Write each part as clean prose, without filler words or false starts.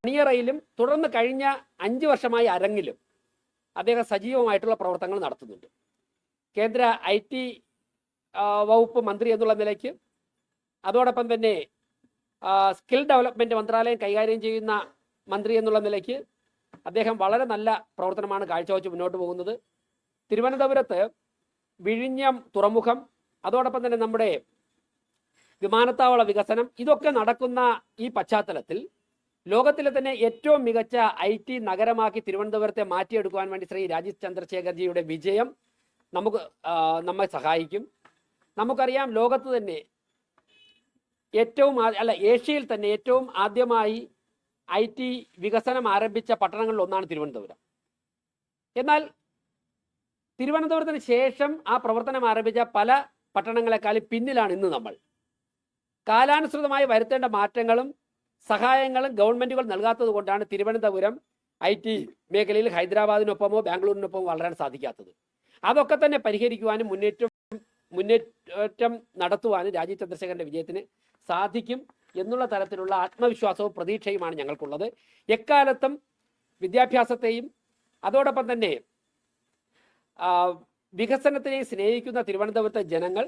അണിയറയിലും തുടർന്ന് കഴിഞ്ഞ 5 വർഷമായി അരങ്ങിലും അദ്ദേഹം സജീവമായിട്ടുള്ള പ്രവർത്തനങ്ങൾ നടത്തുന്നുണ്ട്. കേന്ദ്ര IT വകുപ്പ് മന്ത്രി എന്നുള്ള നിലയ്ക്ക്, അതോടൊപ്പം തന്നെ സ്കിൽ ഡെവലപ്മെൻറ്റ് മന്ത്രാലയം കൈകാര്യം ചെയ്യുന്ന മന്ത്രി എന്നുള്ള നിലയ്ക്ക് അദ്ദേഹം വളരെ നല്ല പ്രവർത്തനമാണ് കാഴ്ചവെച്ച് മുന്നോട്ട് പോകുന്നത്. തിരുവനന്തപുരത്ത് വിഴിഞ്ഞം തുറമുഖം, അതോടൊപ്പം തന്നെ നമ്മുടെ വിമാനത്താവള വികസനം, ഇതൊക്കെ നടക്കുന്ന ഈ പശ്ചാത്തലത്തിൽ ലോകത്തിലെ തന്നെ ഏറ്റവും മികച്ച IT നഗരമാക്കി തിരുവനന്തപുരത്തെ മാറ്റിയെടുക്കുവാൻ വേണ്ടി ശ്രീ രാജീവ് ചന്ദ്രശേഖർജിയുടെ വിജയം നമ്മെ സഹായിക്കും. നമുക്കറിയാം, ലോകത്ത് തന്നെ ഏഷ്യയിൽ തന്നെ ഏറ്റവും ആദ്യമായി IT വികസനം ആരംഭിച്ച പട്ടണങ്ങളിൽ ഒന്നാണ് തിരുവനന്തപുരം. എന്നാൽ തിരുവനന്തപുരത്തിന് ശേഷം ആ പ്രവർത്തനം ആരംഭിച്ച പല പട്ടണങ്ങളെക്കാളും പിന്നിലാണ് ഇന്ന് നമ്മൾ. കാലാനുസൃതമായി വരുത്തേണ്ട മാറ്റങ്ങളും സഹായങ്ങളും ഗവൺമെൻറ്റുകൾ നൽകാത്തത് കൊണ്ടാണ് തിരുവനന്തപുരം IT മേഖലയിൽ ഹൈദരാബാദിനൊപ്പമോ ബാംഗ്ലൂരിനൊപ്പമോ വളരാൻ സാധിക്കാത്തത്. അതൊക്കെ തന്നെ പരിഹരിക്കുവാനും മുന്നേറ്റം നടത്തുവാനും രാജീവ് ചന്ദ്രശേഖരൻ്റെ വിജയത്തിന് സാധിക്കും എന്നുള്ള തരത്തിലുള്ള ആത്മവിശ്വാസവും പ്രതീക്ഷയുമാണ് ഞങ്ങൾക്കുള്ളത്. എക്കാലത്തും വിദ്യാഭ്യാസത്തെയും അതോടൊപ്പം തന്നെ വികസനത്തെയും സ്നേഹിക്കുന്ന തിരുവനന്തപുരത്തെ ജനങ്ങൾ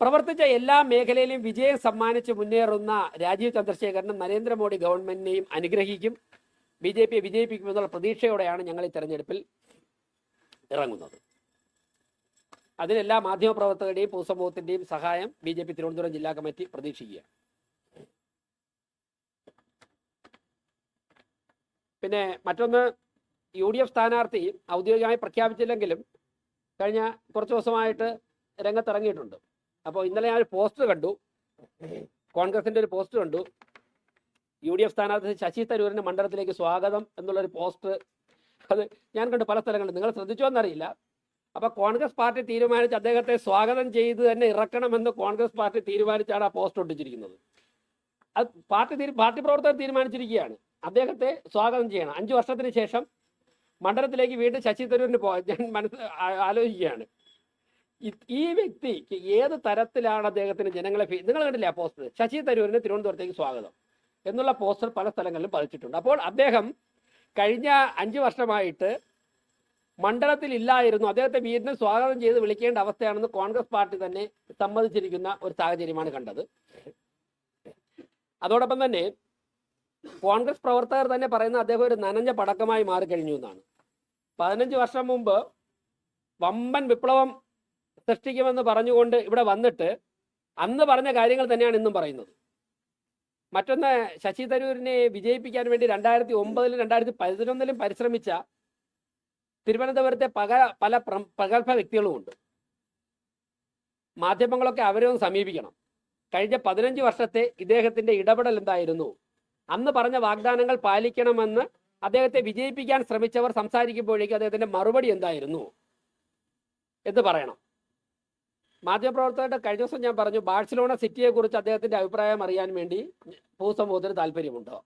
പ്രവർത്തിച്ച എല്ലാ മേഖലയിലും വിജയം സമ്മാനിച്ച് മുന്നേറുന്ന രാജീവ് ചന്ദ്രശേഖരനും നരേന്ദ്രമോദി ഗവൺമെന്റിനെയും അനുഗ്രഹിക്കും, BJPയെ വിജയിപ്പിക്കുമെന്നുള്ള പ്രതീക്ഷയോടെയാണ് ഞങ്ങൾ ഈ തെരഞ്ഞെടുപ്പിൽ ഇറങ്ങുന്നത്. അതിനെല്ലാ മാധ്യമപ്രവർത്തകരുടെയും പൊതുസമൂഹത്തിൻ്റെയും സഹായം BJP തിരുവനന്തപുരം ജില്ലാ കമ്മിറ്റി പ്രതീക്ഷിക്കുക. പിന്നെ മറ്റൊന്ന്, UDF സ്ഥാനാർത്ഥി ഔദ്യോഗികമായി പ്രഖ്യാപിച്ചില്ലെങ്കിലും കഴിഞ്ഞ കുറച്ച് ദിവസമായിട്ട് രംഗത്തിറങ്ങിയിട്ടുണ്ട്. അപ്പോൾ ഇന്നലെ ഞാൻ ഒരു പോസ്റ്റർ കണ്ടു, കോൺഗ്രസിൻ്റെ ഒരു പോസ്റ്റർ കണ്ടു. UDF സ്ഥാനാർത്ഥി ശശി തരൂരിന് മണ്ഡലത്തിലേക്ക് സ്വാഗതം എന്നുള്ളൊരു പോസ്റ്റർ. അത് ഞാൻ കണ്ടു പല സ്ഥലങ്ങളിൽ. നിങ്ങൾ ശ്രദ്ധിച്ചോ എന്നറിയില്ല. അപ്പോൾ കോൺഗ്രസ് പാർട്ടി തീരുമാനിച്ച് അദ്ദേഹത്തെ സ്വാഗതം ചെയ്ത് തന്നെ ഇറക്കണമെന്ന് കോൺഗ്രസ് പാർട്ടി തീരുമാനിച്ചാണ് ആ പോസ്റ്റർ ഒട്ടിച്ചിരിക്കുന്നത്. അത് പാർട്ടി പ്രവർത്തകർ തീരുമാനിച്ചിരിക്കുകയാണ്, അദ്ദേഹത്തെ സ്വാഗതം ചെയ്യണം. 5 വർഷത്തിന് ശേഷം മണ്ഡലത്തിലേക്ക് വീണ്ടും ശശി തരൂരിന് പോകാൻ ഞാൻ ആലോചിക്കുകയാണ്. ഈ വ്യക്തിക്ക് ഏത് തരത്തിലാണ് അദ്ദേഹത്തിന് ജനങ്ങളെ നിങ്ങൾ കണ്ടില്ലേ ആ പോസ്റ്റർ? ശശി തരൂരിന് തിരുവനന്തപുരത്തേക്ക് സ്വാഗതം എന്നുള്ള പോസ്റ്റർ പല സ്ഥലങ്ങളിലും പതിച്ചിട്ടുണ്ട്. അപ്പോൾ അദ്ദേഹം കഴിഞ്ഞ 5 വർഷമായിട്ട് മണ്ഡലത്തിൽ ഇല്ലായിരുന്നു. അദ്ദേഹത്തെ വീണ്ടും സ്വാഗതം ചെയ്ത് വിളിക്കേണ്ട അവസ്ഥയാണെന്ന് കോൺഗ്രസ് പാർട്ടി തന്നെ സമ്മതിച്ചിരിക്കുന്ന ഒരു സാഹചര്യമാണ് കണ്ടത്. അതോടൊപ്പം തന്നെ കോൺഗ്രസ് പ്രവർത്തകർ തന്നെ പറയുന്ന അദ്ദേഹം ഒരു നനഞ്ഞ പടക്കമായി മാറിക്കഴിഞ്ഞു എന്നാണ്. 15 വർഷം മുമ്പ് വമ്പൻ വിപ്ലവം സൃഷ്ടിക്കുമെന്ന് പറഞ്ഞുകൊണ്ട് ഇവിടെ വന്നിട്ട് അന്ന് പറഞ്ഞ കാര്യങ്ങൾ തന്നെയാണ് ഇന്നും പറയുന്നത്. മറ്റൊന്ന്, ശശി തരൂരിനെ വിജയിപ്പിക്കാൻ വേണ്ടി 2009-ലും 2011-ലും പരിശ്രമിച്ച തിരുവനന്തപുരത്തെ പല പ്രഗത്ഭ വ്യക്തികളുമുണ്ട്. മാധ്യമങ്ങളൊക്കെ അവരെ ഒന്ന് സമീപിക്കണം. കഴിഞ്ഞ 15 വർഷത്തെ ഇദ്ദേഹത്തിൻ്റെ ഇടപെടൽ എന്തായിരുന്നു? അന്ന് പറഞ്ഞ വാഗ്ദാനങ്ങൾ പാലിക്കണമെന്ന് അദ്ദേഹത്തെ വിജയിപ്പിക്കാൻ ശ്രമിച്ചവർ സംസാരിക്കുമ്പോഴേക്കും അദ്ദേഹത്തിൻ്റെ മറുപടി എന്തായിരുന്നു എന്ന് പറയണം. മാധ്യമപ്രവർത്തകരുടെ കഴിഞ്ഞ ദിവസം ഞാൻ പറഞ്ഞു, ബാഴ്സലോണ സിറ്റിയെക്കുറിച്ച് അദ്ദേഹത്തിൻ്റെ അഭിപ്രായം അറിയാൻ വേണ്ടി പൊതുസമൂഹത്തിന് താല്പര്യമുണ്ടോ?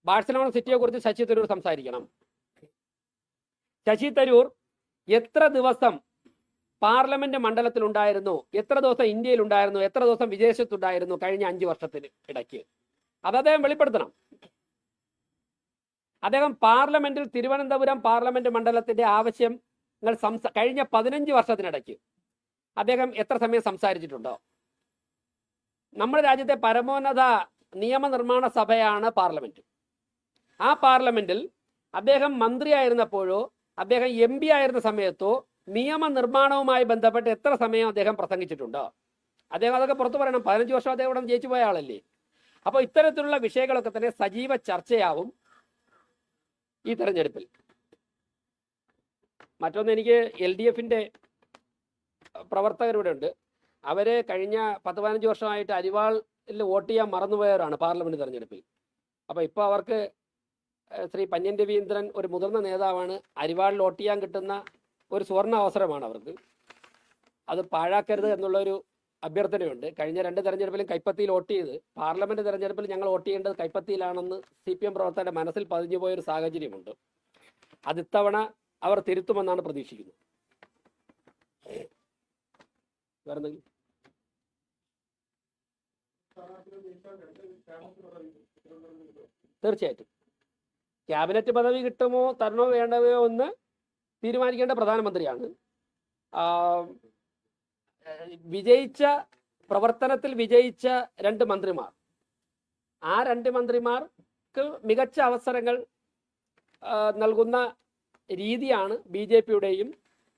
ബാഴ്സലോണ സിറ്റിയെക്കുറിച്ച് ശശി തരൂർ സംസാരിക്കണം. ശശി തരൂർ എത്ര ദിവസം പാർലമെന്റ് മണ്ഡലത്തിലുണ്ടായിരുന്നു, എത്ര ദിവസം ഇന്ത്യയിലുണ്ടായിരുന്നു, എത്ര ദിവസം വിദേശത്തുണ്ടായിരുന്നു കഴിഞ്ഞ 5 വർഷത്തിന് ഇടയ്ക്ക്? അത് അദ്ദേഹം വെളിപ്പെടുത്തണം. അദ്ദേഹം പാർലമെന്റിൽ തിരുവനന്തപുരം പാർലമെന്റ് മണ്ഡലത്തിന്റെ ആവശ്യങ്ങൾ കഴിഞ്ഞ 15 വർഷത്തിനിടയ്ക്ക് അദ്ദേഹം എത്ര സമയം സംസാരിച്ചിട്ടുണ്ടോ? നമ്മുടെ രാജ്യത്തെ പരമോന്നത നിയമനിർമ്മാണ സഭയാണ് പാർലമെന്റ്. ആ പാർലമെന്റിൽ അദ്ദേഹം മന്ത്രിയായിരുന്നപ്പോഴോ അദ്ദേഹം MP ആയിരുന്ന സമയത്തോ നിയമനിർമ്മാണവുമായി ബന്ധപ്പെട്ട് എത്ര സമയം അദ്ദേഹം പ്രസംഗിച്ചിട്ടുണ്ടോ? അദ്ദേഹം അതൊക്കെ പുറത്തു പറയണം. 15 വർഷം അദ്ദേഹം ഇവിടെ ജയിച്ചു പോയ ആളല്ലേ. അപ്പോൾ ഇത്തരത്തിലുള്ള വിഷയങ്ങളൊക്കെ തന്നെ സജീവ ചർച്ചയാവും ഈ തെരഞ്ഞെടുപ്പിൽ. മറ്റൊന്ന്, എനിക്ക് LDFന്റെ പ്രവർത്തകരിവിടെ ഉണ്ട്. അവർ കഴിഞ്ഞ 10-15 വർഷമായിട്ട് അരിവാളിൽ വോട്ട് ചെയ്യാൻ മറന്നുപോയവരാണ് പാർലമെന്റ് തെരഞ്ഞെടുപ്പിൽ. അപ്പോൾ ഇപ്പോൾ അവർക്ക് ശ്രീ പന്ന്യൻ രവീന്ദ്രൻ ഒരു മുതിർന്ന നേതാവാണ്. അരിവാളിൽ വോട്ട് ചെയ്യാൻ കിട്ടുന്ന ഒരു സുവർണ അവസരമാണ് അവർക്ക്. അത് പാഴാക്കരുത് എന്നുള്ളൊരു അഭ്യർത്ഥനയുണ്ട്. കഴിഞ്ഞ 2 തെരഞ്ഞെടുപ്പിലും കൈപ്പത്തിയിൽ വോട്ട് ചെയ്ത് പാർലമെന്റ് തെരഞ്ഞെടുപ്പിൽ ഞങ്ങൾ വോട്ട് ചെയ്യേണ്ടത് കൈപ്പത്തിയിലാണെന്ന് CPM പ്രവർത്തകരുടെ മനസ്സിൽ പതിഞ്ഞു പോയൊരു സാഹചര്യമുണ്ട്. അത് ഇത്തവണ അവർ തിരുത്തുമെന്നാണ് പ്രതീക്ഷിക്കുന്നത്. വേറെന്തെങ്കിലും തീർച്ചയായിട്ടും ക്യാബിനറ്റ് പദവി കിട്ടുമോ തരണോ വേണ്ടവയോ എന്ന് തീരുമാനിക്കേണ്ട പ്രധാനമന്ത്രിയാണ്. പ്രവർത്തനത്തിൽ വിജയിച്ച 2 മന്ത്രിമാർ, ആ 2 മന്ത്രിമാർക്ക് മികച്ച അവസരങ്ങൾ നൽകുന്ന രീതിയാണ് BJPയുടെയും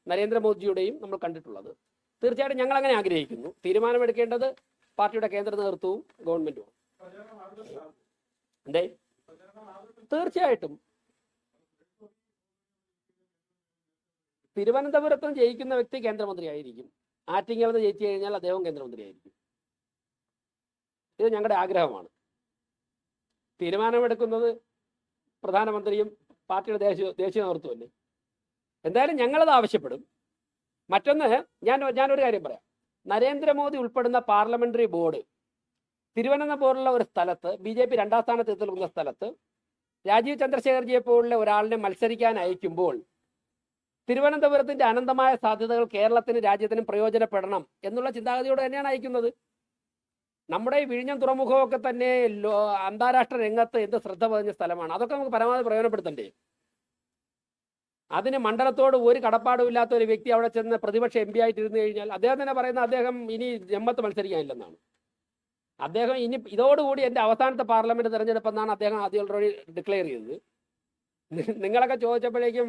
നരേന്ദ്രമോദിയുടെയും നമ്മൾ കണ്ടിട്ടുള്ളത്. തീർച്ചയായിട്ടും ഞങ്ങൾ അങ്ങനെ ആഗ്രഹിക്കുന്നു. തീരുമാനമെടുക്കേണ്ടത് പാർട്ടിയുടെ കേന്ദ്ര നേതൃത്വവും ഗവൺമെന്റും. എന്തേ? തീർച്ചയായിട്ടും തിരുവനന്തപുരത്ത് ജയിക്കുന്ന വ്യക്തി കേന്ദ്രമന്ത്രിയായിരിക്കും. ആറ്റിങ്ങൽ നിന്ന് ജയിച്ചു കഴിഞ്ഞാൽ അദ്ദേഹം കേന്ദ്രമന്ത്രിയായിരിക്കും. ഇത് ഞങ്ങളുടെ ആഗ്രഹമാണ്. തീരുമാനമെടുക്കുന്നത് പ്രധാനമന്ത്രിയും പാർട്ടിയുടെ ദേശീയ നേതൃത്വമല്ലേ. എന്തായാലും ഞങ്ങളത് ആവശ്യപ്പെടും. മറ്റൊന്ന്, ഞാനൊരു കാര്യം പറയാം. നരേന്ദ്രമോദി ഉൾപ്പെടുന്ന പാർലമെന്ററി ബോർഡ് തിരുവനന്തപുരമുള്ള ഒരു സ്ഥലത്ത്, BJP 2ാം സ്ഥാനത്ത് എത്തി നിൽക്കുന്ന സ്ഥലത്ത് രാജീവ് ചന്ദ്രശേഖർജിയെ പോലുള്ള ഒരാളിനെ മത്സരിക്കാൻ അയക്കുമ്പോൾ തിരുവനന്തപുരത്തിന്റെ അനന്തമായ സാധ്യതകൾ കേരളത്തിന് രാജ്യത്തിനും പ്രയോജനപ്പെടണം എന്നുള്ള ചിന്താഗതിയോടെ തന്നെയാണ് അയക്കുന്നത്. നമ്മുടെ ഈ വിഴിഞ്ഞം തുറമുഖമൊക്കെ തന്നെ അന്താരാഷ്ട്ര രംഗത്ത് എന്ത് ശ്രദ്ധ പതിഞ്ഞ സ്ഥലമാണ്. അതൊക്കെ നമുക്ക് പരമാവധി പ്രയോജനപ്പെടുത്തണ്ടേ? അതിന് മണ്ഡലത്തോട് ഒരു കടപ്പാടും ഇല്ലാത്ത ഒരു വ്യക്തി അവിടെ ചെന്ന് പ്രതിപക്ഷ MP ആയിട്ടിരുന്നു കഴിഞ്ഞാൽ അദ്ദേഹം തന്നെ പറയുന്ന അദ്ദേഹം ഇനി ജമ്മത്ത് മത്സരിക്കാനില്ലെന്നാണ്. അദ്ദേഹം ഇനി ഇതോടുകൂടി എൻ്റെ അവസാനത്തെ പാർലമെന്റ് തെരഞ്ഞെടുപ്പെന്നാണ് അദ്ദേഹം ആദ്യം ഓൾറെഡി ഡിക്ലെയർ ചെയ്തത്. നിങ്ങളൊക്കെ ചോദിച്ചപ്പോഴേക്കും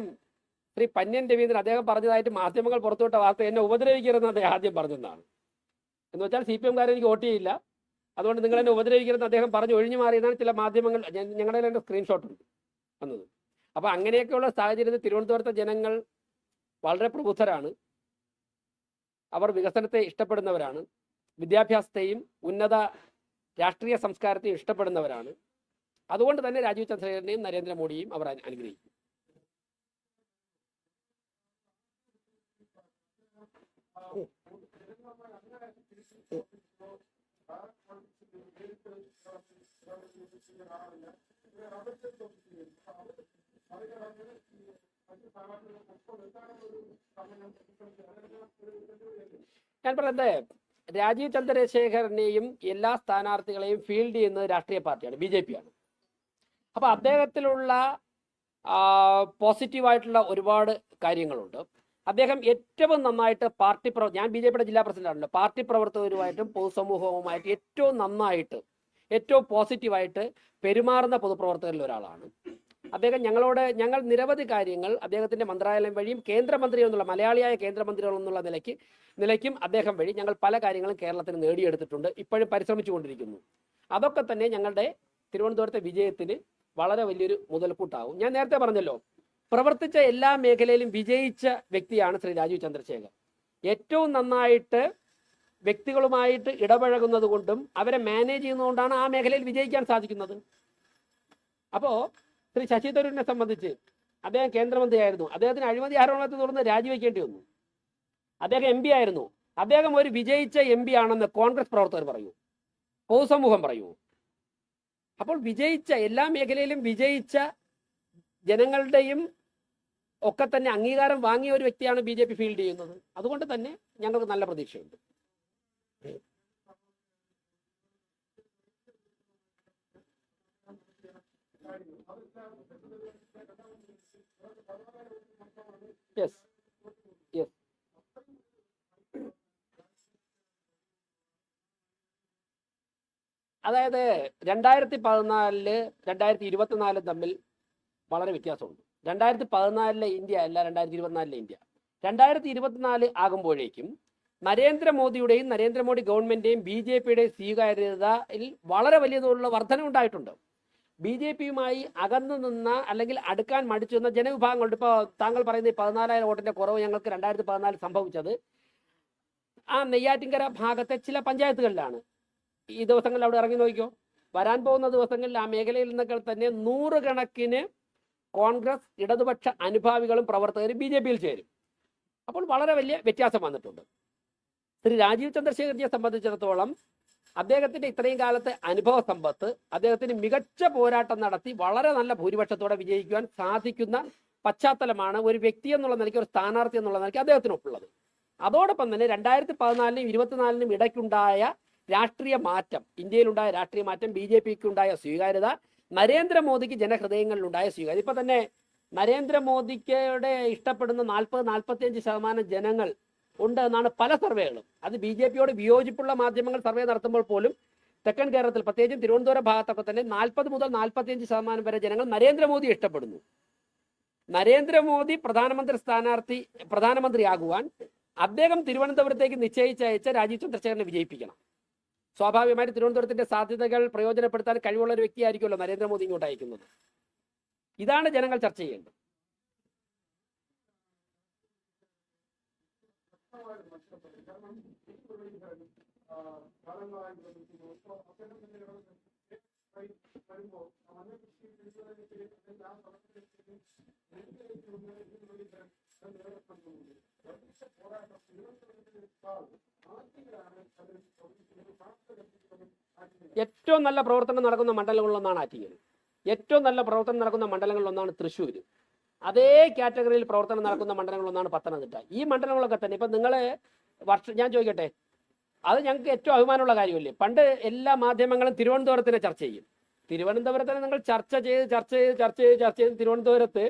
ശ്രീ പന്ന്യൻ രവീന്ദ്രൻ അദ്ദേഹം പറഞ്ഞതായിട്ട് മാധ്യമങ്ങൾ പുറത്തുവിട്ട വാർത്ത എന്നെ ഉപദ്രവിക്കരുതെന്ന് അദ്ദേഹം ആദ്യം പറഞ്ഞതാണ്. എന്ന് വെച്ചാൽ CPM-കാരെ എനിക്ക് വോട്ട് ചെയ്യില്ല, അതുകൊണ്ട് നിങ്ങൾ എന്നെ ഉപദ്രവിക്കരുതെന്ന് അദ്ദേഹം പറഞ്ഞ് ഒഴിഞ്ഞു മാറിയതാണ് ചില മാധ്യമങ്ങൾ, ഞങ്ങളുടെ എൻ്റെ സ്ക്രീൻഷോട്ട് ഉണ്ട് വന്നത്. അപ്പോൾ അങ്ങനെയൊക്കെയുള്ള സാഹചര്യത്തിൽ തിരുവനന്തപുരത്തെ ജനങ്ങൾ വളരെ പ്രബുദ്ധരാണ്. അവർ വികസനത്തെ ഇഷ്ടപ്പെടുന്നവരാണ്, വിദ്യാഭ്യാസത്തെയും ഉന്നത രാഷ്ട്രീയ സംസ്കാരത്തെയും ഇഷ്ടപ്പെടുന്നവരാണ്. അതുകൊണ്ട് തന്നെ രാജീവ് ചന്ദ്രശേഖരനെയും നരേന്ദ്രമോദിയെയും അവർ അനുഗ്രഹിക്കും. ഞാൻ പറയുന്നത്, രാജീവ് ചന്ദ്രശേഖരനെയും എല്ലാ സ്ഥാനാർത്ഥികളെയും ഫീൽഡ് ചെയ്യുന്നത് രാഷ്ട്രീയ പാർട്ടിയാണ്, BJP ആണ്. അപ്പൊ അദ്ദേഹത്തിലുള്ള പോസിറ്റീവായിട്ടുള്ള ഒരുപാട് കാര്യങ്ങളുണ്ട്. അദ്ദേഹം ഏറ്റവും നന്നായിട്ട് ഞാൻ BJPയുടെ ജില്ലാ പ്രസിഡന്റാണല്ലോ, പാർട്ടി പ്രവർത്തകരുമായിട്ടും പൊതുസമൂഹവുമായിട്ട് ഏറ്റവും നന്നായിട്ട് ഏറ്റവും പോസിറ്റീവായിട്ട് പെരുമാറുന്ന പൊതുപ്രവർത്തകരിൽ ഒരാളാണ് അദ്ദേഹം. ഞങ്ങൾ നിരവധി കാര്യങ്ങൾ അദ്ദേഹത്തിന്റെ മന്ത്രാലയം വഴിയും കേന്ദ്രമന്ത്രി എന്നുള്ള മലയാളിയായ കേന്ദ്രമന്ത്രി എന്നുള്ള നിലയ്ക്കും അദ്ദേഹം വഴി ഞങ്ങൾ പല കാര്യങ്ങളും കേരളത്തിന് നേടിയെടുത്തിട്ടുണ്ട്, ഇപ്പോഴും പരിശ്രമിച്ചുകൊണ്ടിരിക്കുന്നു. അതൊക്കെ തന്നെ ഞങ്ങളുടെ തിരുവനന്തപുരത്തെ വിജയത്തിന് വളരെ വലിയൊരു മുതൽക്കൂട്ടാവും. ഞാൻ നേരത്തെ പറഞ്ഞല്ലോ, പ്രവർത്തിച്ച എല്ലാ മേഖലയിലും വിജയിച്ച വ്യക്തിയാണ് ശ്രീ രാജീവ് ചന്ദ്രശേഖർ. ഏറ്റവും നന്നായിട്ട് വ്യക്തികളുമായിട്ട് ഇടപഴകുന്നത് കൊണ്ടും അവരെ മാനേജ് ചെയ്യുന്നതുകൊണ്ടാണ് ആ മേഖലയിൽ വിജയിക്കാൻ സാധിക്കുന്നത്. അപ്പോൾ ശ്രീ ശശി തരൂരിനെ സംബന്ധിച്ച് അദ്ദേഹം കേന്ദ്രമന്ത്രിയായിരുന്നു, അദ്ദേഹത്തിന് അഴിമതി ആരോപണത്തെ തുടർന്ന് രാജിവെക്കേണ്ടി വന്നു. അദ്ദേഹം MP ആയിരുന്നു, അദ്ദേഹം ഒരു വിജയിച്ച MP ആണെന്ന് കോൺഗ്രസ് പ്രവർത്തകർ പറയൂ, പൊതുസമൂഹം പറയൂ. അപ്പോൾ വിജയിച്ച എല്ലാ മേഖലയിലും വിജയിച്ച ജനങ്ങളുടെയും ഒക്കെ തന്നെ അംഗീകാരം വാങ്ങിയ ഒരു വ്യക്തിയാണ് BJP ഫീൽഡ് ചെയ്യുന്നത്. അതുകൊണ്ട് തന്നെ ഞങ്ങൾക്ക് നല്ല പ്രതീക്ഷയുണ്ട്. യെസ് യെസ് അതായത് 2014 2024 തമ്മിൽ വളരെ വ്യത്യാസമുണ്ട്. 2014 ഇന്ത്യ അല്ല 2024 ഇന്ത്യ. 2024 ആകുമ്പോഴേക്കും നരേന്ദ്രമോദിയുടെയും നരേന്ദ്രമോദി ഗവൺമെന്റിന്റെയും BJPയുടെയും സ്വീകാര്യതയിൽ വളരെ വലിയ തോതിലുള്ള വർധനവുണ്ടായിട്ടുണ്ട്. BJPയുമായി അകന്നു നിന്ന അല്ലെങ്കിൽ അടുക്കാൻ മടിച്ചു നിന്ന ജനവിഭാഗങ്ങളുണ്ട്. ഇപ്പോൾ താങ്കൾ പറയുന്ന 14,000 വോട്ടിന്റെ കുറവ് ഞങ്ങൾക്ക് 2014 സംഭവിച്ചത് ആ നെയ്യാറ്റിൻകര ഭാഗത്തെ ചില പഞ്ചായത്തുകളിലാണ്. ഈ ദിവസങ്ങളിൽ അവിടെ ഇറങ്ങി നോക്കിക്കോ, വരാൻ പോകുന്ന ദിവസങ്ങളിൽ ആ മേഖലയിൽ നിന്നൊക്കെ തന്നെ 100 കണക്കിന് കോൺഗ്രസ് ഇടതുപക്ഷ അനുഭാവികളും പ്രവർത്തകരും BJPയിൽ ചേരും. അപ്പോൾ വളരെ വലിയ വ്യത്യാസം വന്നിട്ടുണ്ട്. ശ്രീ രാജീവ് ചന്ദ്രശേഖർജിയെ സംബന്ധിച്ചിടത്തോളം അദ്ദേഹത്തിന്റെ ഇത്രയും കാലത്തെ അനുഭവ സമ്പത്ത് അദ്ദേഹത്തിന് മികച്ച പോരാട്ടം നടത്തി വളരെ നല്ല ഭൂരിപക്ഷത്തോടെ വിജയിക്കുവാൻ സാധിക്കുന്ന പശ്ചാത്തലമാണ് ഒരു വ്യക്തി എന്നുള്ള നിലയ്ക്ക്, ഒരു സ്ഥാനാർത്ഥി എന്നുള്ള നിലയ്ക്ക് അദ്ദേഹത്തിനൊപ്പുള്ളത്. അതോടൊപ്പം തന്നെ 2014 2024 ഇടയ്ക്കുണ്ടായ രാഷ്ട്രീയ മാറ്റം, ഇന്ത്യയിലുണ്ടായ രാഷ്ട്രീയ മാറ്റം, BJPക്കുണ്ടായ സ്വീകാര്യത, നരേന്ദ്രമോദിക്ക് ജനഹൃദയങ്ങളിലുണ്ടായ സ്വീകാര്യം. ഇപ്പൊ തന്നെ നരേന്ദ്രമോദിക്കയുടെ ഇഷ്ടപ്പെടുന്ന 40-45% ജനങ്ങൾ ഉണ്ട് എന്നാണ് പല സർവേകളും. അത് BJPയോട് വിയോജിപ്പുള്ള മാധ്യമങ്ങൾ സർവേ നടത്തുമ്പോൾ പോലും തെക്കൻ കേരളത്തിൽ പ്രത്യേകിച്ചും തിരുവനന്തപുരം ഭാഗത്തൊക്കെ തന്നെ 40 മുതൽ 45% വരെ ജനങ്ങൾ നരേന്ദ്രമോദി ഇഷ്ടപ്പെടുന്നു. നരേന്ദ്രമോദി പ്രധാനമന്ത്രിയാകുവാൻ അദ്ദേഹം തിരുവനന്തപുരത്തേക്ക് നിശ്ചയിച്ചയച്ച രാജീവ് ചന്ദ്രശേഖരനെ വിജയിപ്പിക്കണം. സ്വാഭാവികമായിട്ട് തിരുവനന്തപുരത്തിന്റെ സാധ്യതകൾ പ്രയോജനപ്പെടുത്താൻ കഴിവുള്ള ഒരു വ്യക്തിയായിരിക്കുമല്ലോ നരേന്ദ്രമോദി ഇങ്ങോട്ട് അയക്കുന്നത്. ഇതാണ് ജനങ്ങൾ ചർച്ച ചെയ്യേണ്ടത്. ഏറ്റവും നല്ല പ്രവർത്തനം നടക്കുന്ന മണ്ഡലങ്ങളിലൊന്നാണ് ആറ്റിങ്ങൽ. ഏറ്റവും നല്ല പ്രവർത്തനം നടക്കുന്ന മണ്ഡലങ്ങളിലൊന്നാണ് തൃശ്ശൂർ. അതേ കാറ്റഗറിയിൽ പ്രവർത്തനം നടക്കുന്ന മണ്ഡലങ്ങളിലൊന്നാണ് പത്തനംതിട്ട. ഈ മണ്ഡലങ്ങളൊക്കെ തന്നെ ഇപ്പം നിങ്ങളെ ഞാൻ ചോദിക്കട്ടെ, അത് ഞങ്ങൾക്ക് ഏറ്റവും അഭിമാനമുള്ള കാര്യമല്ലേ? പണ്ട് എല്ലാ മാധ്യമങ്ങളും തിരുവനന്തപുരത്തിനെ ചർച്ച ചെയ്യും. തിരുവനന്തപുരത്തിനെ നിങ്ങൾ ചർച്ച ചെയ്ത് തിരുവനന്തപുരത്ത്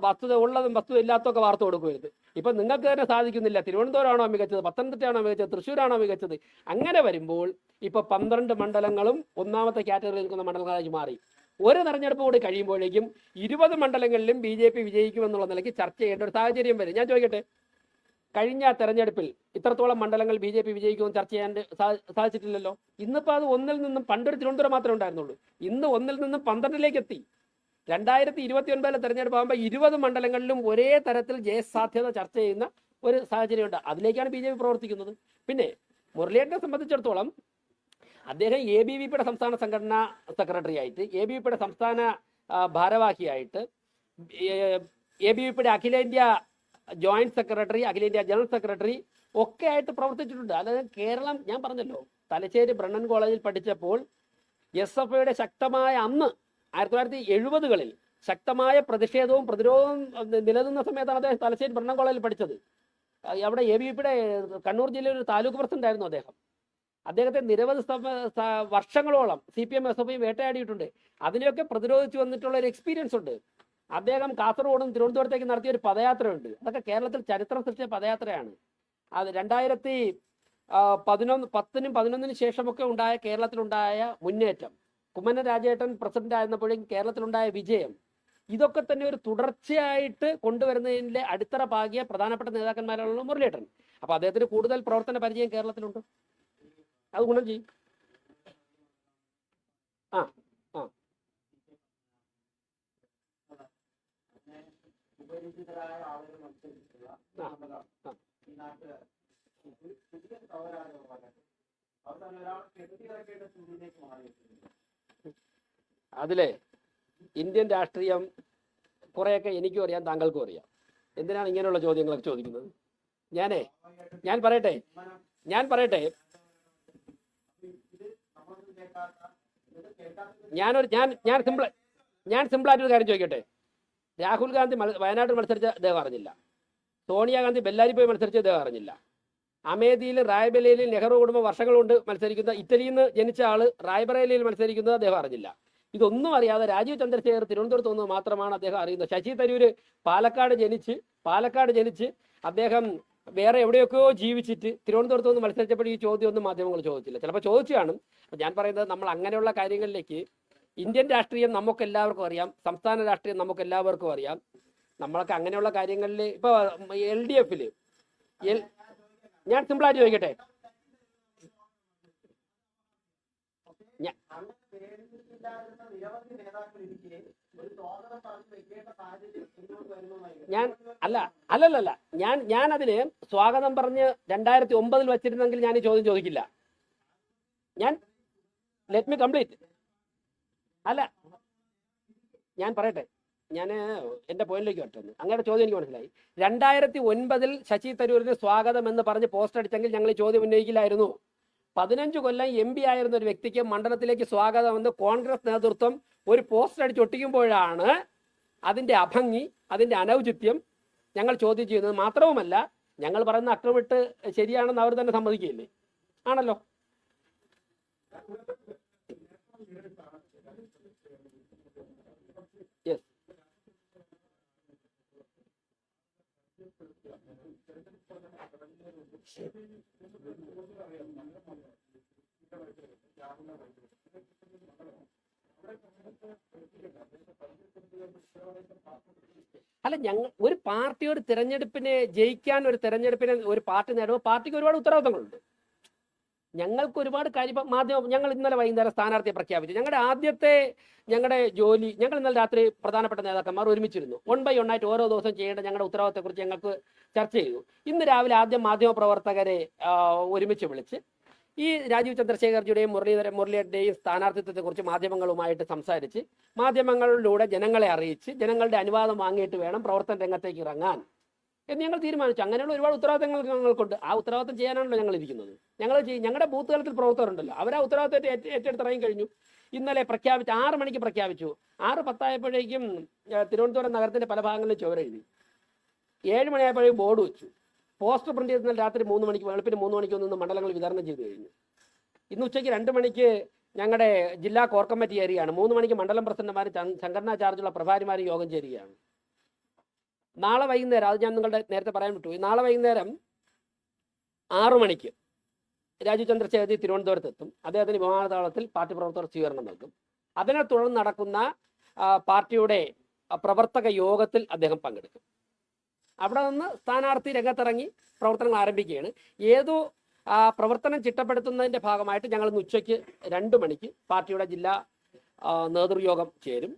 വസ്തുത ഉള്ളതും വസ്തുത ഇല്ലാത്തതൊക്കെ വാർത്ത കൊടുക്കരുത്. ഇപ്പം നിങ്ങൾക്ക് തന്നെ സാധിക്കുന്നില്ല. തിരുവനന്തപുരമാണോ മികച്ചത്, പത്തനംതിട്ടയാണോ മികച്ചത്, തൃശ്ശൂരാണോ മികച്ചത്? അങ്ങനെ വരുമ്പോൾ ഇപ്പൊ 12 മണ്ഡലങ്ങളും ഒന്നാമത്തെ കാറ്റഗറിയിൽ നിൽക്കുന്ന മണ്ഡലങ്ങളായി മാറി. ഒരു തെരഞ്ഞെടുപ്പ് കൂടി കഴിയുമ്പോഴേക്കും 20 മണ്ഡലങ്ങളിലും BJP വിജയിക്കുമെന്നുള്ള നിലയ്ക്ക് ചർച്ച ചെയ്യേണ്ട ഒരു സാഹചര്യം വരും. ഞാൻ ചോദിക്കട്ടെ, കഴിഞ്ഞ തെരഞ്ഞെടുപ്പിൽ ഇത്രത്തോളം മണ്ഡലങ്ങൾ BJP വിജയിക്കുമെന്ന് ചർച്ച ചെയ്യാൻ സാധിച്ചിട്ടില്ലല്ലോ. ഇന്നിപ്പോൾ അത് 1-ൽ നിന്നും, പണ്ടൊരു തിരുവനന്തപുരം മാത്രമേ ഉണ്ടായിരുന്നുള്ളൂ, ഇന്ന് 1-ൽ നിന്നും 12-ലേക്ക് എത്തി. 2029 തെരഞ്ഞെടുപ്പ് ആകുമ്പോൾ 20 മണ്ഡലങ്ങളിലും ഒരേ തരത്തിൽ ജയസാധ്യത ചർച്ച ചെയ്യുന്ന ഒരു സാഹചര്യമുണ്ട്. അതിലേക്കാണ് BJP പ്രവർത്തിക്കുന്നത്. പിന്നെ മുരളീധരനെ സംബന്ധിച്ചിടത്തോളം അദ്ദേഹം ABVPയുടെ സംസ്ഥാന സംഘടനാ സെക്രട്ടറി ആയിട്ട്, ABVPയുടെ സംസ്ഥാന ഭാരവാഹിയായിട്ട്, ABVPയുടെ അഖിലേന്ത്യാ ജോയിന്റ് സെക്രട്ടറി, അഖിലേന്ത്യാ ജനറൽ സെക്രട്ടറി ഒക്കെ ആയിട്ട് പ്രവർത്തിച്ചിട്ടുണ്ട്. അതായത് കേരളം, ഞാൻ പറഞ്ഞല്ലോ, തലശ്ശേരി ബ്രണ്ണൻ കോളേജിൽ പഠിച്ചപ്പോൾ SFIയുടെ ശക്തമായ അന്ന് 1970-കളിൽ ശക്തമായ പ്രതിഷേധവും പ്രതിരോധവും നിലനിന്ന സമയത്താണ് അദ്ദേഹം തലശ്ശേരി ബ്രണ്ണൻ കോളേജിൽ പഠിച്ചത്. അവിടെ ABVPയുടെ കണ്ണൂർ ജില്ലയിൽ ഒരു താലൂക്ക് പ്രസിഡന്റ് ആയിരുന്നു അദ്ദേഹം. അദ്ദേഹത്തെ നിരവധി വർഷങ്ങളോളം CPM SFI വേട്ടയാടിയിട്ടുണ്ട്. അതിനെയൊക്കെ പ്രതിരോധിച്ചു വന്നിട്ടുള്ള ഒരു എക്സ്പീരിയൻസ് ഉണ്ട്. അദ്ദേഹം കാസർഗോഡും തിരുവനന്തപുരത്തേക്ക് നടത്തിയ ഒരു പദയാത്രയുണ്ട്. അതൊക്കെ കേരളത്തിൽ ചരിത്രം സൃഷ്ടിച്ച പദയാത്രയാണ്. അത് 2010-11 ശേഷമൊക്കെ ഉണ്ടായ കേരളത്തിലുണ്ടായ മുന്നേറ്റം, കുമ്മനം രാജേട്ടൻ പ്രസിഡന്റ് ആയിരുന്നപ്പോഴേക്കും കേരളത്തിലുണ്ടായ വിജയം, ഇതൊക്കെ തന്നെ ഒരു തുടർച്ചയായിട്ട് കൊണ്ടുവരുന്നതിൻ്റെ അടിത്തറ പാകിയ പ്രധാനപ്പെട്ട നേതാക്കന്മാരാണല്ലോ മുരളീധരൻ. അപ്പോൾ അദ്ദേഹത്തിന് കൂടുതൽ പ്രവർത്തന പരിചയം കേരളത്തിലുണ്ട്. അത് ഗുണം ചെയ്യും. ആ ആ അതിലെ ഇന്ത്യൻ രാഷ്ട്രീയം കുറെയൊക്കെ എനിക്കും അറിയാം, താങ്കൾക്കും അറിയാം. എന്തിനാണ് ഇങ്ങനെയുള്ള ചോദ്യങ്ങളൊക്കെ ചോദിക്കുന്നത്? ഞാൻ പറയട്ടെ ഞാൻ സിമ്പിളായിട്ടൊരു കാര്യം ചോദിക്കട്ടെ. രാഹുൽ ഗാന്ധി വയനാട്ടിൽ മത്സരിച്ച അദ്ദേഹം അറിഞ്ഞില്ല. സോണിയാഗാന്ധി ബെല്ലാരി പോയി മത്സരിച്ച അദ്ദേഹം അറിഞ്ഞില്ല. അമേഠിയിൽ റായ്ബറേലിയിൽ നെഹ്റു കുടുംബം വർഷങ്ങൾ കൊണ്ട് മത്സരിക്കുന്ന, ഇറ്റലിയിൽ നിന്ന് ജനിച്ച ആള് റായ്ബറേലിയിൽ മത്സരിക്കുന്നത് അദ്ദേഹം അറിഞ്ഞില്ല. ഇതൊന്നും അറിയാതെ രാജീവ് ചന്ദ്രശേഖർ തിരുവനന്തപുരത്ത് വന്നത് മാത്രമാണ് അദ്ദേഹം അറിയുന്നത്. ശശി തരൂര് പാലക്കാട് ജനിച്ച് അദ്ദേഹം വേറെ എവിടെയൊക്കെയോ ജീവിച്ചിട്ട് തിരുവനന്തപുരത്ത് നിന്ന് മത്സരിച്ചപ്പോൾ ഈ ചോദ്യമൊന്നും മാധ്യമങ്ങൾ ചോദിച്ചില്ല. ചിലപ്പോൾ ചോദിച്ചു കാണും. അപ്പം ഞാൻ പറയുന്നത്, നമ്മൾ അങ്ങനെയുള്ള കാര്യങ്ങളിലേക്ക്, ഇന്ത്യൻ രാഷ്ട്രീയം നമുക്ക് എല്ലാവർക്കും അറിയാം, സംസ്ഥാന രാഷ്ട്രീയം നമുക്ക് എല്ലാവർക്കും അറിയാം. നമ്മളൊക്കെ അങ്ങനെയുള്ള കാര്യങ്ങളിൽ ഇപ്പോൾ LDFൽ ഞാൻ സിമ്പിളായിട്ട് ചോദിക്കട്ടെ, ഞാൻ അതിന് സ്വാഗതം പറഞ്ഞ് 2009 വച്ചിരുന്നെങ്കിൽ ഞാൻ ഈ ചോദ്യം ചോദിക്കില്ല. Let me complete. ഞാൻ പറയട്ടെ, ഞാൻ എൻ്റെ പോയിന്റിലേക്ക് വരട്ടെ. അങ്ങനെ ചോദ്യം എനിക്ക് മനസ്സിലായി. 2009 ശശി തരൂരിന് സ്വാഗതം എന്ന് പറഞ്ഞ് പോസ്റ്റ് അടിച്ചെങ്കിൽ ഞങ്ങൾ ഈ ചോദ്യം ഉന്നയിക്കില്ലായിരുന്നു. 15 കൊല്ലം MP ആയിരുന്ന ഒരു വ്യക്തിക്ക് മണ്ഡലത്തിലേക്ക് സ്വാഗതം എന്ന് കോൺഗ്രസ് നേതൃത്വം ഒരു പോസ്റ്റ് അടിച്ചൊട്ടിക്കുമ്പോഴാണ് അതിൻ്റെ അഭംഗി, അതിൻ്റെ അനൗചിത്യം ഞങ്ങൾ ചോദ്യം ചെയ്യുന്നത്. മാത്രവുമല്ല, ഞങ്ങൾ പറയുന്ന അക്രമിട്ട് ശരിയാണെന്ന് അവർ തന്നെ സമ്മതിക്കുകയില്ലേ? ആണല്ലോ. യെസ്. അല്ല, ഒരു പാർട്ടി ഒരു തിരഞ്ഞെടുപ്പിനെ ജയിക്കാൻ, ഒരു തിരഞ്ഞെടുപ്പിനെ ഒരു പാർട്ടി നേടുമ്പോൾ പാർട്ടിക്ക് ഒരുപാട് ഉത്തരവാദിത്തങ്ങളുണ്ട്. ഞങ്ങൾക്ക് ഒരുപാട് കാര്യം മാധ്യമം, ഞങ്ങൾ ഇന്നലെ വൈകുന്നേരം സ്ഥാനാർത്ഥിയെ പ്രഖ്യാപിച്ചു. ഞങ്ങളുടെ ജോലി, ഞങ്ങൾ ഇന്നലെ രാത്രി പ്രധാനപ്പെട്ട നേതാക്കന്മാർ ഒരുമിച്ചിരുന്നു. 1 by 1 ആയിട്ട് ഓരോ ദിവസം ചെയ്യേണ്ട ഞങ്ങളുടെ ഉത്തരവാദിത്തത്തെക്കുറിച്ച് ഞങ്ങൾക്ക് ചർച്ച ചെയ്തു. ഇന്ന് രാവിലെ ആദ്യം മാധ്യമ പ്രവർത്തകരെ ഒരുമിച്ച് വിളിച്ച് ഈ രാജീവ് ചന്ദ്രശേഖർജിയുടെയും മുരളിയുടെയും സ്ഥാനാർത്ഥിത്വത്തെക്കുറിച്ച് മാധ്യമങ്ങളുമായിട്ട് സംസാരിച്ച് മാധ്യമങ്ങളിലൂടെ ജനങ്ങളെ അറിയിച്ച് ജനങ്ങളുടെ അനുവാദം വാങ്ങിയിട്ട് വേണം പ്രവർത്തന രംഗത്തേക്ക് ഇറങ്ങാൻ എന്ന് ഞങ്ങൾ തീരുമാനിച്ചു. അങ്ങനെയുള്ള ഒരുപാട് ഉത്തരവാദിത്തങ്ങൾ ഞങ്ങൾക്കുണ്ട്. ആ ഉത്തരവാദിത്തം ചെയ്യാനാണല്ലോ ഞങ്ങൾ ഇരിക്കുന്നത്. ഞങ്ങളുടെ ബൂത്ത് തലത്തിൽ പ്രവർത്തകരുണ്ടല്ലോ, അവർ ആ ഉത്തരവാദിത്തത്തെ ഏറ്റെടുത്തിറങ്ങി കഴിഞ്ഞു. ഇന്നലെ 6 മണിക്ക് പ്രഖ്യാപിച്ചു. 6:10 ആയപ്പോഴേക്കും തിരുവനന്തപുരം നഗരത്തിന്റെ പല ഭാഗങ്ങളിലും ചുവരെഴുതി. 7 മണിയായപ്പോഴേക്കും ബോർഡ് വെച്ചു. പോസ്റ്റർ പ്രിന്റ് ചെയ്ത് രാത്രി 3 മണിക്ക്, വെളുപ്പിന് 3 മണിക്ക് ഒന്ന് മണ്ഡലങ്ങൾ വിതരണം ചെയ്ത് കഴിഞ്ഞു. ഇന്ന് ഉച്ചയ്ക്ക് 2 മണിക്ക് ഞങ്ങളുടെ ജില്ലാ കോർ കമ്മിറ്റി ചേരുകയാണ്. 3 മണിക്ക് മണ്ഡലം പ്രസിഡന്റുമാരും സംഘടനാ ചാർജുള്ള പ്രഭാരിമാരും യോഗം ചേരുകയാണ്. നാളെ വൈകുന്നേരം, അത് ഞാൻ നിങ്ങളുടെ നേരത്തെ പറയാൻ വിട്ടു, നാളെ വൈകുന്നേരം 6 മണിക്ക് രാജീവ് ചന്ദ്രശേഖർ തിരുവനന്തപുരത്തെത്തും. അദ്ദേഹത്തിന് വിമാനത്താവളത്തിൽ പാർട്ടി പ്രവർത്തകർ സ്വീകരണം നൽകും. അതിനെ തുടർന്ന് നടക്കുന്ന പാർട്ടിയുടെ പ്രവർത്തക യോഗത്തിൽ അദ്ദേഹം പങ്കെടുക്കും. അവിടെ നിന്ന് സ്ഥാനാർത്ഥി രംഗത്തിറങ്ങി പ്രവർത്തനങ്ങൾ ആരംഭിക്കുകയാണ്. ഏതോ പ്രവർത്തനം ചിട്ടപ്പെടുത്തുന്നതിൻ്റെ ഭാഗമായിട്ട് ഞങ്ങൾ ഇന്ന് ഉച്ചയ്ക്ക് 2 മണിക്ക് പാർട്ടിയുടെ ജില്ലാ നേതൃയോഗം ചേരും.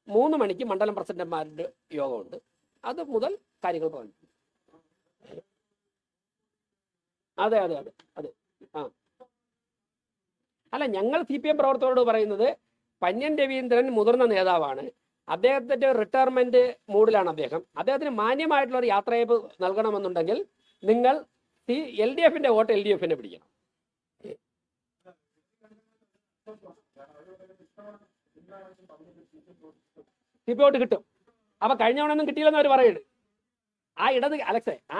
3 മണിക്ക് മണ്ഡലം പ്രസിഡന്റുമാരുടെ യോഗമുണ്ട്. അത് മുതൽ കാര്യങ്ങൾ പറഞ്ഞു. അതെ അതെ അതെ അതെ ആ അല്ല, ഞങ്ങൾ CPM പ്രവർത്തകരോട് പറയുന്നത്, പന്ന്യൻ രവീന്ദ്രൻ മുതിർന്ന നേതാവാണ്. അദ്ദേഹത്തിന്റെ റിട്ടയർമെന്റ് മൂഡിലാണ് അദ്ദേഹത്തിന് മാന്യമായിട്ടുള്ള ഒരു യാത്രയയപ്പ് നൽകണമെന്നുണ്ടെങ്കിൽ നിങ്ങൾ LDFന്റെ വോട്ട് LDFനെ പിടിക്കണം. CPM കിട്ടും. അപ്പൊ കഴിഞ്ഞ തവണ കിട്ടിയില്ലെന്ന് അവർ പറയുന്നത്. ആ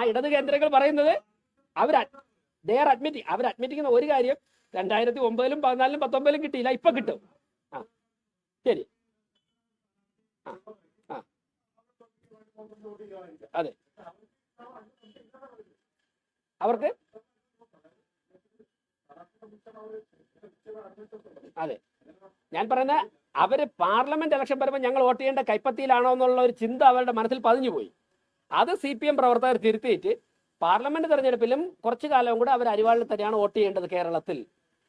ഇടത് കേന്ദ്രങ്ങൾ പറയുന്നത് അവർ അഡ്മിറ്റിക്കുന്ന ഒരു കാര്യം 2009-ലും 2014-ലും 2019-ലും കിട്ടിയില്ല, ഇപ്പൊ കിട്ടും. ശരി. അതെ, അവർക്ക് അതെ, ഞാൻ പറയുന്ന അവര് പാർലമെന്റ് ഇലക്ഷൻ വരുമ്പോൾ ഞങ്ങൾ വോട്ട് ചെയ്യേണ്ട കൈപ്പത്തിയിലാണോ എന്നുള്ള ഒരു ചിന്ത അവരുടെ മനസ്സിൽ പതിഞ്ഞു പോയി. അത് CPM പ്രവർത്തകർ തിരുത്തിയിട്ട് പാർലമെന്റ് തെരഞ്ഞെടുപ്പിലും കുറച്ചു കാലം കൂടെ അവർ അരിവാളിൽ തന്നെയാണ് വോട്ട് ചെയ്യേണ്ടത് കേരളത്തിൽ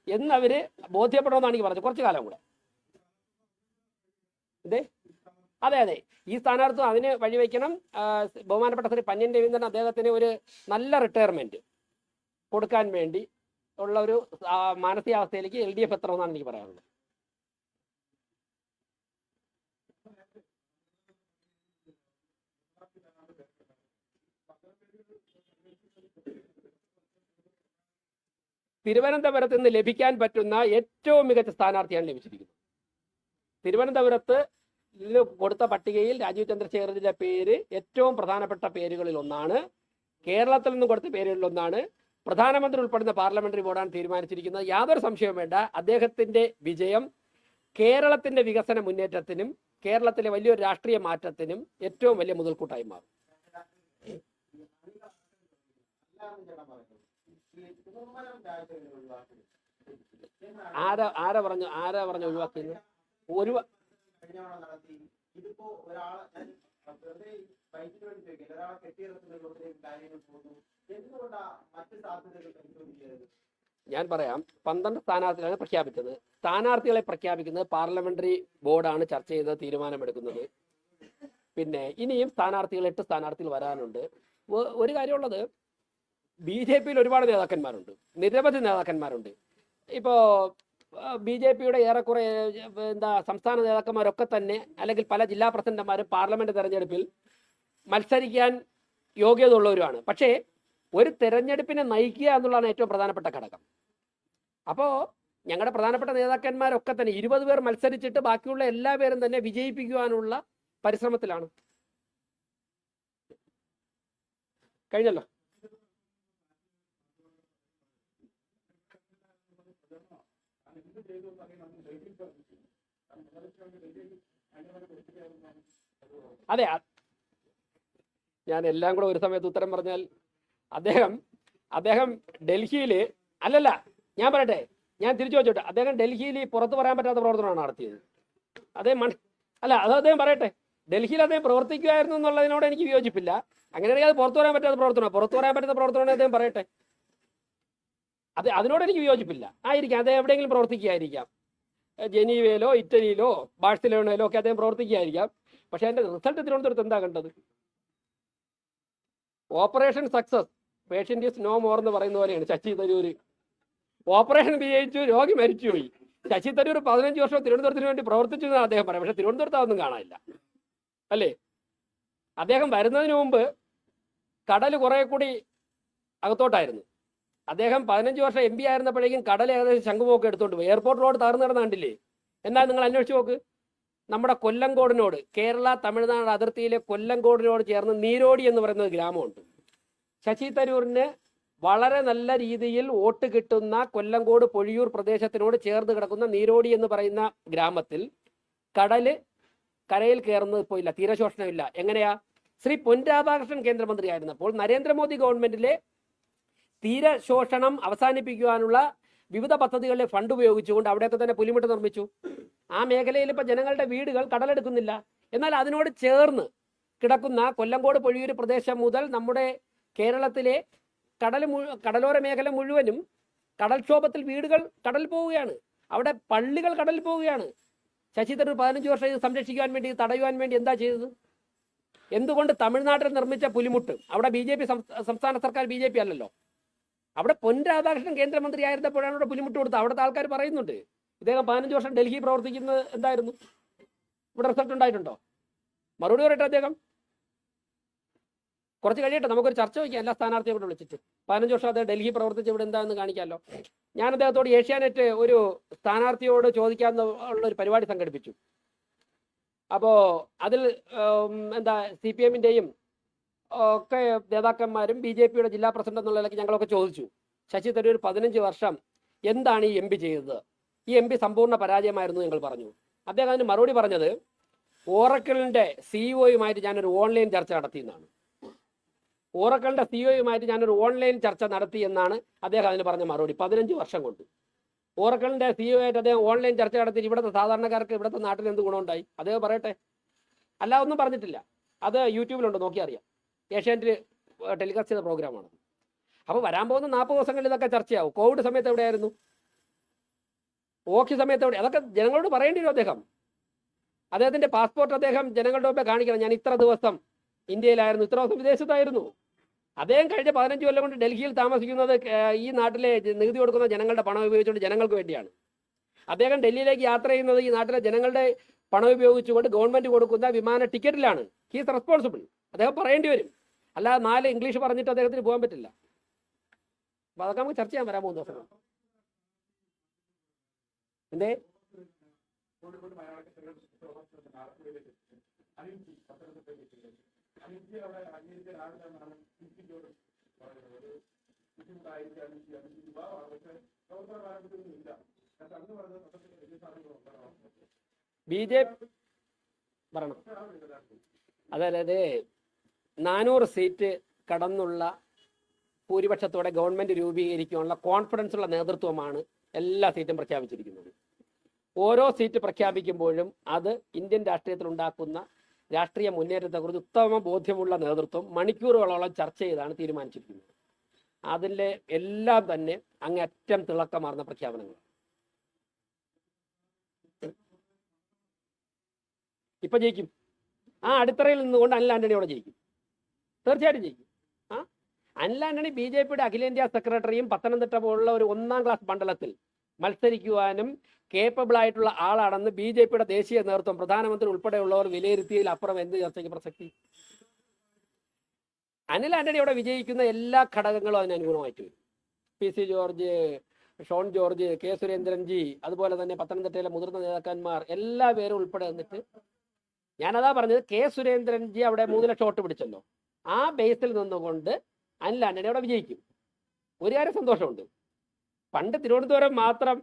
എന്നവര് ബോധ്യപ്പെടണമെന്നാണ് എനിക്ക് പറഞ്ഞത്. കുറച്ചു കാലം കൂടെ. അതെ അതെ, ഈ സ്ഥാനാർത്ഥിത്വം അതിന് വഴിവെക്കണം. ബഹുമാനപ്പെട്ട ശ്രീ പന്ന്യൻ രവീന്ദ്രൻ അദ്ദേഹത്തിന് ഒരു നല്ല റിട്ടയർമെന്റ് കൊടുക്കാൻ വേണ്ടി ഉള്ള ഒരു മാനസികാവസ്ഥയിലേക്ക് LDF എത്തണമെന്നാണ് എനിക്ക് പറയാനുള്ളത്. തിരുവനന്തപുരത്ത് നിന്ന് ലഭിക്കാൻ പറ്റുന്ന ഏറ്റവും മികച്ച സ്ഥാനാർത്ഥിയാണ് ലഭിച്ചിരിക്കുന്നത്. തിരുവനന്തപുരത്ത് കൊടുത്ത പട്ടികയിൽ രാജീവ് ചന്ദ്രശേഖറിന്റെ പേര് ഏറ്റവും പ്രധാനപ്പെട്ട പേരുകളിൽ ഒന്നാണ്. കേരളത്തിൽ നിന്ന് കൊടുത്ത പേരുകളിൽ ഒന്നാണ്. പ്രധാനമന്ത്രി ഉൾപ്പെടുന്ന പാർലമെന്ററി ബോർഡാണ് തീരുമാനിച്ചിരിക്കുന്നത്. യാതൊരു സംശയവും വേണ്ട, അദ്ദേഹത്തിന്റെ വിജയം കേരളത്തിന്റെ വികസന മുന്നേറ്റത്തിനും കേരളത്തിലെ വലിയൊരു രാഷ്ട്രീയ മാറ്റത്തിനും ഏറ്റവും വലിയ മുതൽക്കൂട്ടായി മാറും. ആരാ പറഞ്ഞു ഒഴിവാക്കിയത്? ഞാൻ പറയാം, 12 സ്ഥാനാർത്ഥികളാണ് പ്രഖ്യാപിച്ചത്. സ്ഥാനാർത്ഥികളെ പ്രഖ്യാപിക്കുന്നത് പാർലമെന്ററി ബോർഡാണ് ചർച്ച ചെയ്ത് തീരുമാനമെടുക്കുന്നത്. പിന്നെ ഇനിയും 8 സ്ഥാനാർത്ഥികൾ വരാനുണ്ട്. ഒരു കാര്യമുള്ളത്, BJPയിൽ ഒരുപാട് നേതാക്കന്മാരുണ്ട്, നിരവധി നേതാക്കന്മാരുണ്ട്. ഇപ്പോൾ BJPയുടെ ഏറെക്കുറെ സംസ്ഥാന നേതാക്കന്മാരൊക്കെ തന്നെ, അല്ലെങ്കിൽ പല ജില്ലാ പ്രസിഡന്റുമാരും പാർലമെന്റ് തെരഞ്ഞെടുപ്പിൽ മത്സരിക്കാൻ യോഗ്യത ഉള്ളവരുമാണ്. പക്ഷേ ഒരു തെരഞ്ഞെടുപ്പിനെ നയിക്കുക എന്നുള്ളതാണ് ഏറ്റവും പ്രധാനപ്പെട്ട ഘടകം. അപ്പോൾ ഞങ്ങളുടെ പ്രധാനപ്പെട്ട നേതാക്കന്മാരൊക്കെ തന്നെ 20 പേർ മത്സരിച്ചിട്ട് ബാക്കിയുള്ള എല്ലാവരും തന്നെ വിജയിപ്പിക്കുവാനുള്ള പരിശ്രമത്തിലാണ്. കഴിഞ്ഞല്ലോ. അതെ, ഞാൻ എല്ലാം കൂടെ ഒരു സമയത്ത് ഉത്തരം പറഞ്ഞാൽ അദ്ദേഹം ഡൽഹിയിൽ അല്ലല്ല, ഞാൻ പറയട്ടെ, ഞാൻ തിരിച്ചു വെച്ചോട്ടെ. അദ്ദേഹം ഡൽഹിയിൽ പുറത്ത് പറയാൻ പറ്റാത്ത പ്രവർത്തനമാണ് നടത്തിയത്. അദ്ദേഹം അല്ല, അത് അദ്ദേഹം പറയട്ടെ. ഡൽഹിയിൽ അദ്ദേഹം പ്രവർത്തിക്കുമായിരുന്നു എന്നുള്ളതിനോട് എനിക്ക് വിയോജിപ്പില്ല. അങ്ങനെയാണെങ്കിൽ അത് പുറത്തു പറയാൻ പറ്റാത്ത പ്രവർത്തനമാണ്. പുറത്തു പറയാൻ പറ്റുന്ന പ്രവർത്തനമാണ് അദ്ദേഹം പറയട്ടെ. അതിനോട് എനിക്ക് വിയോജിപ്പില്ല. ആയിരിക്കാം, അദ്ദേഹം എവിടെയെങ്കിലും പ്രവർത്തിക്കുകയായിരിക്കാം. ജനീവയിലോ ഇറ്റലിയിലോ ബാഴ്സലോണയിലോ ഒക്കെ അദ്ദേഹം പ്രവർത്തിക്കുകയായിരിക്കാം. പക്ഷെ അതിന്റെ റിസൾട്ട് തിരുവനന്തപുരത്ത് എന്താ കണ്ടത്? Operation success, patient is no more എന്ന് പറയുന്ന പോലെയാണ് ശശി തരൂർ. ഓപ്പറേഷൻ വിജയിച്ചു, രോഗി മരിച്ചുപോയി. ശശി തരൂർ 15 വർഷം തിരുവനന്തപുരത്തിന് വേണ്ടി പ്രവർത്തിച്ചു എന്നാണ് അദ്ദേഹം പറയാം. പക്ഷെ തിരുവനന്തപുരത്ത് അതൊന്നും കാണാനില്ല, അല്ലേ? അദ്ദേഹം വരുന്നതിന് മുമ്പ് കടൽ കുറെ കൂടി അകത്തോട്ടായിരുന്നു. അദ്ദേഹം 15 വർഷം MP ആയിരുന്നപ്പോഴേക്കും കടൽ ഏകദേശം ശംഖുമൊക്കെ എടുത്തോണ്ട് പോയി. എയർപോർട്ട് റോഡ് തകർന്നു കിടന്ന കണ്ടില്ലേ? എന്നാൽ നിങ്ങൾ അന്വേഷിച്ച് നോക്ക്, നമ്മുടെ കൊല്ലങ്കോടിനോട്, കേരള തമിഴ്നാട് അതിർത്തിയിലെ കൊല്ലങ്കോടിനോട് ചേർന്ന് നീരോടി എന്ന് പറയുന്ന ഒരു ഗ്രാമമുണ്ട്. ശശി തരൂരിന് വളരെ നല്ല രീതിയിൽ വോട്ട് കിട്ടുന്ന കൊല്ലങ്കോട് പൊഴിയൂർ പ്രദേശത്തിനോട് ചേർന്ന് കിടക്കുന്ന നീരോടി എന്ന് പറയുന്ന ഗ്രാമത്തിൽ കരയിൽ കയറുന്നത് ഇപ്പോൾ ഇല്ല, തീരശോഷണമില്ല. എങ്ങനെയാ? ശ്രീ പൊൻ രാധാകൃഷ്ണൻ കേന്ദ്രമന്ത്രിയായിരുന്നപ്പോൾ നരേന്ദ്രമോദി ഗവൺമെന്റിലെ തീരശോഷണം അവസാനിപ്പിക്കുവാനുള്ള വിവിധ പദ്ധതികളിലെ ഫണ്ട് ഉപയോഗിച്ചുകൊണ്ട് അവിടെയൊക്കെ തന്നെ പുലിമുട്ട് നിർമ്മിച്ചു. ആ മേഖലയിൽ ഇപ്പൊ ജനങ്ങളുടെ വീടുകൾ കടലെടുക്കുന്നില്ല. എന്നാൽ അതിനോട് ചേർന്ന് കിടക്കുന്ന കൊല്ലങ്കോട് പൊഴിയൂർ പ്രദേശം മുതൽ നമ്മുടെ കേരളത്തിലെ കടലോര മേഖല മുഴുവനും കടൽക്ഷോഭത്തിൽ വീടുകൾ കടൽ പോവുകയാണ്. അവിടെ പള്ളികൾ കടലിൽ പോവുകയാണ്. ശശി തരൂർ 15 വർഷം ഇത് സംരക്ഷിക്കാൻ വേണ്ടി, തടയുവാൻ വേണ്ടി എന്താ ചെയ്തത്? എന്തുകൊണ്ട് തമിഴ്നാട്ടിൽ നിർമ്മിച്ച പുലിമുട്ട്, അവിടെ BJP സംസ്ഥാന സർക്കാർ BJP അല്ലല്ലോ, അവിടെ പൊൻ രാധാകൃഷ്ണൻ കേന്ദ്രമന്ത്രി ആയിരുന്നപ്പോഴാണ് അവിടെ പുലിമുട്ട് കൊടുത്തത്. അവിടുത്തെ ആൾക്കാർ പറയുന്നുണ്ട് ഇദ്ദേഹം 15 വർഷം ഡൽഹി പ്രവർത്തിക്കുന്നത് എന്തായിരുന്നു, ഇവിടെ റിസൾട്ട് ഉണ്ടായിട്ടുണ്ടോ? മറുപടി പറയട്ടെ അദ്ദേഹം. കുറച്ച് കഴിയട്ടെ, നമുക്കൊരു ചർച്ച വയ്ക്കാം എല്ലാ സ്ഥാനാർത്ഥിയെ കൂടെ വിളിച്ചിട്ട്. 15 വർഷം അദ്ദേഹം ഡൽഹി പ്രവർത്തിച്ച് ഇവിടെ എന്താണെന്ന് കാണിക്കാമല്ലോ. ഞാൻ അദ്ദേഹത്തോട് ഏഷ്യാനെറ്റ് ഒരു സ്ഥാനാർത്ഥിയോട് ചോദിക്കാവുന്ന ഒരു പരിപാടി സംഘടിപ്പിച്ചു. അപ്പോൾ അതിൽ CPM-ൻ്റെയും ഒക്കെ നേതാക്കന്മാരും BJP-യുടെ ജില്ലാ പ്രസിഡന്റ് എന്നുള്ള നിലയ്ക്ക് ഞങ്ങളൊക്കെ ചോദിച്ചു, ശശി തരൂർ 15 വർഷം എന്താണ് ഈ MP ചെയ്തത്? ഈ MP സമ്പൂർണ്ണ പരാജയമായിരുന്നു ഞങ്ങൾ പറഞ്ഞു. അദ്ദേഹം അതിന് മറുപടി പറഞ്ഞത്, ഓറക്കിളിൻ്റെ CEO-യുമായിട്ട് ഞാനൊരു ഓൺലൈൻ ചർച്ച നടത്തിയെന്നാണ്. ഓറക്കിളിൻ്റെ CEO-യുമായിട്ട് ഞാനൊരു ഓൺലൈൻ ചർച്ച നടത്തി എന്നാണ് അദ്ദേഹം അതിന് പറഞ്ഞ മറുപടി. 15 വർഷം കൊണ്ട് ഓറക്കിളിൻ്റെ CEO-ആയിട്ട് അദ്ദേഹം ഓൺലൈൻ ചർച്ച നടത്തി ഇവിടുത്തെ സാധാരണക്കാർക്ക്, ഇവിടുത്തെ നാട്ടിൽ എന്ത് ഗുണമുണ്ടായി അദ്ദേഹം പറയട്ടെ. അല്ല, ഒന്നും പറഞ്ഞിട്ടില്ല. അത് യൂട്യൂബിലുണ്ട്, നോക്കി അറിയാം. ഏഷ്യാനെറ്റിൽ ടെലികാസ്റ്റ് ചെയ്ത പ്രോഗ്രാമാണ്. അപ്പോൾ വരാൻ പോകുന്ന 40 ദിവസങ്ങളിൽ ഇതൊക്കെ ചർച്ചയാവും. കോവിഡ് സമയത്ത് എവിടെയായിരുന്നു? ഓഖി സമയത്ത് എവിടെ? അതൊക്കെ ജനങ്ങളോട് പറയേണ്ടി വരും. അദ്ദേഹത്തിൻ്റെ പാസ്പോർട്ട് അദ്ദേഹം ജനങ്ങളുടെ മുമ്പേ കാണിക്കണം. ഞാൻ ഇത്ര ദിവസം ഇന്ത്യയിലായിരുന്നു, ഇത്ര ദിവസം വിദേശത്തായിരുന്നു. അദ്ദേഹം കഴിഞ്ഞ 15 കൊല്ലം കൊണ്ട് ഡൽഹിയിൽ താമസിക്കുന്നത് ഈ നാട്ടിലെ നികുതി കൊടുക്കുന്ന ജനങ്ങളുടെ പണം ഉപയോഗിച്ചുകൊണ്ട് ജനങ്ങൾക്ക് വേണ്ടിയാണ്. അദ്ദേഹം ഡൽഹിയിലേക്ക് യാത്ര ചെയ്യുന്നത് ഈ നാട്ടിലെ ജനങ്ങളുടെ പണം ഉപയോഗിച്ചുകൊണ്ട് ഗവൺമെന്റ് കൊടുക്കുന്ന വിമാന ടിക്കറ്റിലാണ്. He's responsible. അദ്ദേഹം പറയേണ്ടി വരും. അല്ലാതെ 4 ഇംഗ്ലീഷ് പറഞ്ഞിട്ട് അദ്ദേഹത്തിന് പോകാൻ പറ്റില്ല. അപ്പൊ അതൊക്കെ നമുക്ക് ചർച്ച ചെയ്യാൻ വരാൻ പോകുന്ന ദിവസം. എന്തേ BJP പറയണം. അതായത് 400 സീറ്റ് കടന്നുള്ള ഭൂരിപക്ഷത്തോടെ ഗവൺമെന്റ് രൂപീകരിക്കാനുള്ള കോൺഫിഡൻസ് ഉള്ള നേതൃത്വമാണ് എല്ലാ സീറ്റും പ്രഖ്യാപിച്ചിരിക്കുന്നത്. ഓരോ സീറ്റ് പ്രഖ്യാപിക്കുമ്പോഴും അത് ഇന്ത്യൻ രാഷ്ട്രീയത്തിൽ ഉണ്ടാക്കുന്ന രാഷ്ട്രീയ മുന്നേറ്റത്തെക്കുറിച്ച് ഉത്തമ ബോധ്യമുള്ള നേതൃത്വം മണിക്കൂറുകളോളം ചർച്ച ചെയ്താണ് തീരുമാനിച്ചിരിക്കുന്നത്. അതിലെ എല്ലാം തന്നെ അങ്ങേയറ്റം തിളക്കമാർന്ന പ്രഖ്യാപനങ്ങൾ. ഇപ്പൊ ജയിക്കും. ആ അടിത്തറയിൽ നിന്നുകൊണ്ട് അനിൽ ആന്റണിയോടെ ജയിക്കും, തീർച്ചയായിട്ടും ജയിക്കും. അനിൽ ആന്റണി BJP-യുടെ അഖിലേന്ത്യാ സെക്രട്ടറിയും പത്തനംതിട്ട പോലുള്ള ഒരു 1ാം ക്ലാസ് മണ്ഡലത്തിൽ മത്സരിക്കുവാനും കേപ്പബിൾ ആയിട്ടുള്ള ആളാണെന്ന് BJP-യുടെ ദേശീയ നേതൃത്വം, പ്രധാനമന്ത്രി ഉൾപ്പെടെയുള്ളവർ വിലയിരുത്തിയതിൽ അപ്പുറം എന്ത് ചർച്ചയ്ക്ക് പ്രസക്തി? അനിൽ ആന്റണി അവിടെ വിജയിക്കുന്ന എല്ലാ ഘടകങ്ങളും അതിന് അനുകൂലമായിട്ട് വരും. PC ജോർജ്, ഷോൺ ജോർജ്, K സുരേന്ദ്രൻജി, അതുപോലെ തന്നെ പത്തനംതിട്ടയിലെ മുതിർന്ന നേതാക്കന്മാർ എല്ലാ പേരും ഉൾപ്പെടെ വന്നിട്ട്, ഞാനതാ പറഞ്ഞത്, K സുരേന്ദ്രൻജി അവിടെ 3 ലക്ഷം വോട്ട് പിടിച്ചല്ലോ. ആ ബേസിൽ നിന്നുകൊണ്ട് അനിൽ ആന്റണി അവിടെ വിജയിക്കും. ഒരു കാര്യം സന്തോഷമുണ്ട്, പണ്ട് തിരുവനന്തപുരം മാത്രം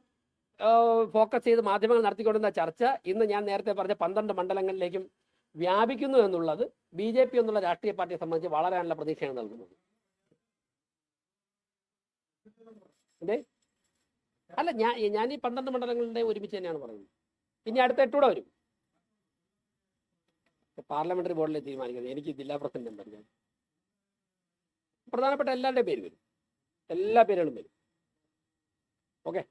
ഫോക്കസ് ചെയ്ത് മാധ്യമങ്ങൾ നടത്തിക്കൊണ്ടിരുന്ന ചർച്ച ഇന്ന് ഞാൻ നേരത്തെ പറഞ്ഞ 12 മണ്ഡലങ്ങളിലേക്കും വ്യാപിക്കുന്നു എന്നുള്ളത് BJP എന്നുള്ള രാഷ്ട്രീയ പാർട്ടിയെ സംബന്ധിച്ച് വളരെ നല്ല പ്രതീക്ഷയാണ് നൽകുന്നത്. അതെ, അല്ല ഞാൻ ഈ 12 മണ്ഡലങ്ങളുടെ ഒരുമിച്ച് തന്നെയാണ് പറയുന്നത്. ഇനി അടുത്ത 8 കൂടെ വരും. പാർലമെന്ററി ബോർഡിലെ തീരുമാനിക്കുന്നത്, എനിക്ക് ജില്ലാ പ്രസിഡന്റ് എന്താ പ്രധാനപ്പെട്ട എല്ലാവരുടെയും പേര് വരും, എല്ലാ പേരുകളും വരും. ഓക്കെ.